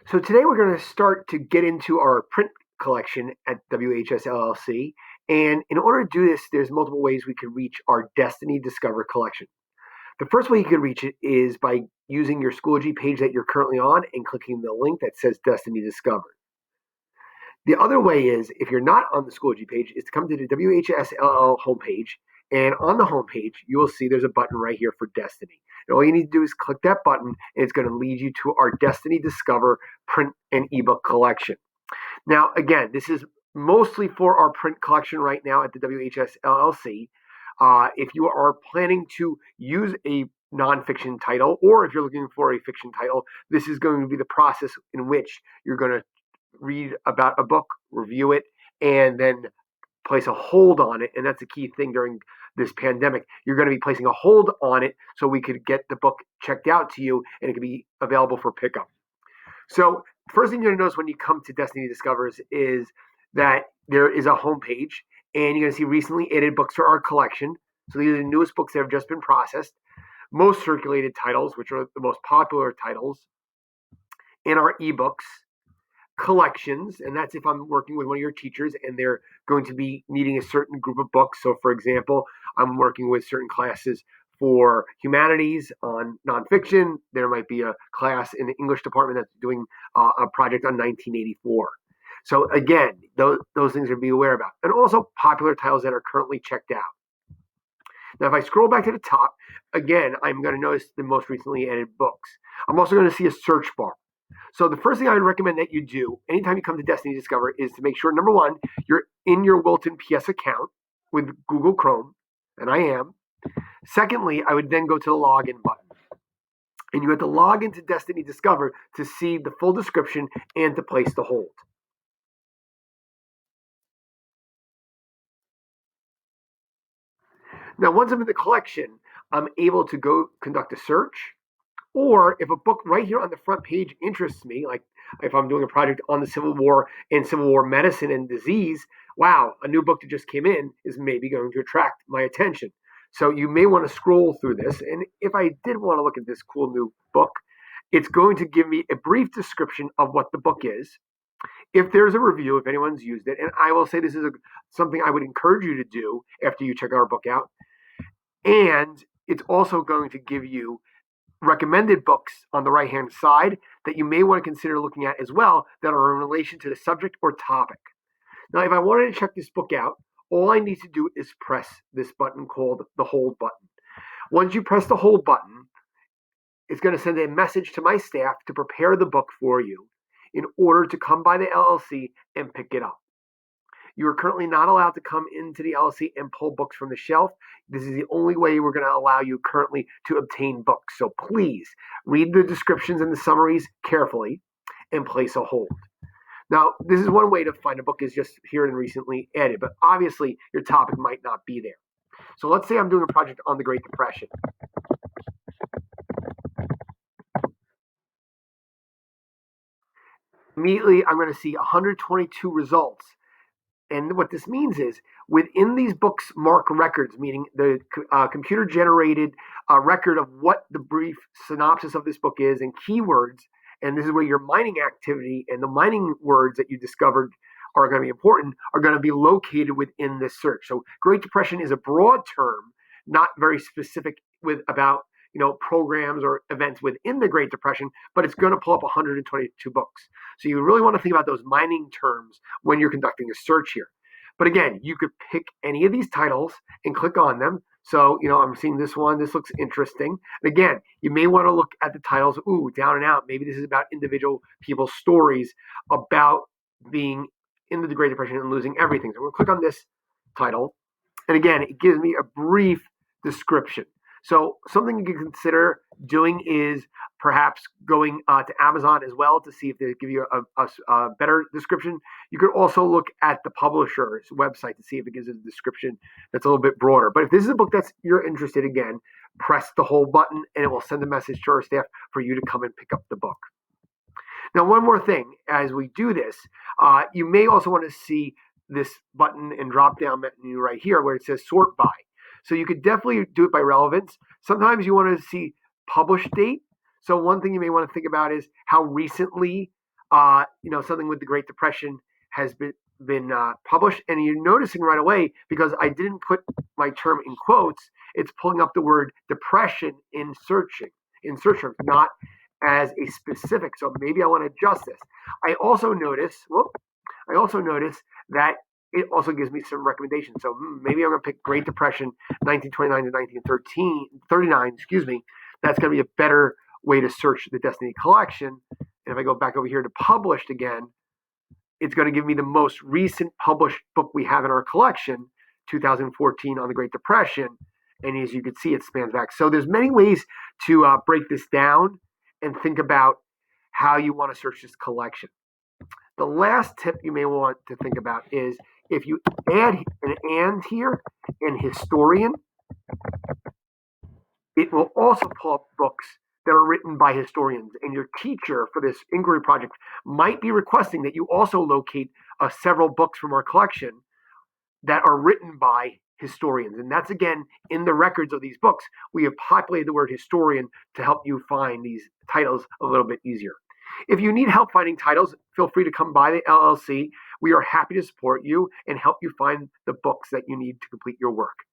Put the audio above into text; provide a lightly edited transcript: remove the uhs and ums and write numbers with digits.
So today we're going to start to get into our print collection at WHS LLC. And in order to do this, there's multiple ways we can reach our Destiny Discover collection. The first way you can reach it is by using your Schoology page that you're currently on and clicking the link that says Destiny Discover. The other way is, if you're not on the Schoology page, is to come to the WHS LL homepage. And on the homepage, you will see there's a button right here for Destiny. And all you need to do is click that button, and it's going to lead you to our Destiny Discover print and ebook collection. Now, again, this is mostly for our print collection right now at the WHS LLC. If you are planning to use a nonfiction title, or if you're looking for a fiction title, this is going to be the process in which you're going to read about a book, review it, and then place a hold on it. And that's a key thing during this pandemic. You're going to be placing a hold on it so we could get the book checked out to you and it can be available for pickup. So first thing you're going to notice when you come to Destiny Discovers is that there is a homepage, and you're going to see recently added books for our collection. So these are the newest books that have just been processed, most circulated titles, which are the most popular titles, in our ebooks, collections, and that's if I'm working with one of your teachers and they're going to be needing a certain group of books. So for example, I'm working with certain classes for humanities on nonfiction. There might be a class in the English department that's doing a project on 1984. So again, those things to be aware about. And also popular titles that are currently checked out. Now, if I scroll back to the top, again, I'm going to notice the most recently added books. I'm also going to see a search bar. So the first thing I would recommend that you do anytime you come to Destiny Discover is to make sure, number one, you're in your Wilton PS account with Google Chrome, and I am. Secondly, I would then go to the login button. And you have to log into Destiny Discover to see the full description and to place the hold. Now, once I'm in the collection, I'm able to go conduct a search. Or if a book right here on the front page interests me, like if I'm doing a project on the Civil War and Civil War medicine and disease, wow, a new book that just came in is maybe going to attract my attention. So you may want to scroll through this. And if I did want to look at this cool new book, it's going to give me a brief description of what the book is. If there's a review, if anyone's used it, and I will say this is something I would encourage you to do after you check our book out. And it's also going to give you recommended books on the right-hand side that you may want to consider looking at as well that are in relation to the subject or topic. Now, if I wanted to check this book out, all I need to do is press this button called the hold button. Once you press the hold button, it's going to send a message to my staff to prepare the book for you in order to come by the LLC and pick it up. You are currently not allowed to come into the LLC and pull books from the shelf. This is the only way we're going to allow you currently to obtain books. So please read the descriptions and the summaries carefully and place a hold. Now, this is one way to find a book is just here and recently added, but obviously your topic might not be there. So let's say I'm doing a project on the Great Depression. Immediately, I'm going to see 122 results. And what this means is within these books mark records, meaning the computer-generated record of what the brief synopsis of this book is and keywords, and this is where your mining activity and the mining words that you discovered are going to be important, are going to be located within this search. So Great Depression is a broad term, not very specific about programs or events within the Great Depression, but it's going to pull up 122 books. So you really want to think about those mining terms when you're conducting a search here. But again, you could pick any of these titles and click on them. So, I'm seeing this one. This looks interesting. And again, you may want to look at the titles. Ooh, Down and Out. Maybe this is about individual people's stories about being in the Great Depression and losing everything. So we'll click on this title. And again, it gives me a brief description. So something you can consider doing is perhaps going to Amazon as well to see if they give you a better description. You could also look at the publisher's website to see if it gives a description that's a little bit broader. But if this is a book that's you're interested in, again, press the hold button and it will send a message to our staff for you to come and pick up the book. Now, one more thing, as we do this, you may also want to see this button and drop down menu right here where it says sort by. So you could definitely do it by relevance. Sometimes you want to see published date. So one thing you may want to think about is how recently something with the Great Depression has been published, and you're noticing right away, because I didn't put my term in quotes, it's pulling up the word depression in search terms, not as a specific. So maybe I want to adjust this. I also notice that it also gives me some recommendations. So maybe I'm going to pick Great Depression 1929 to 1939, excuse me. That's going to be a better way to search the Destiny collection. And if I go back over here to published again, it's going to give me the most recent published book we have in our collection, 2014, on the Great Depression. And as you can see, it spans back. So there's many ways to break this down and think about how you want to search this collection. The last tip you may want to think about is if you add an and here in historian, it will also pull up books that are written by historians. And your teacher for this inquiry project might be requesting that you also locate several books from our collection that are written by historians. And that's, again, in the records of these books. We have populated the word historian to help you find these titles a little bit easier. If you need help finding titles, feel free to come by the LLC. We are happy to support you and help you find the books that you need to complete your work.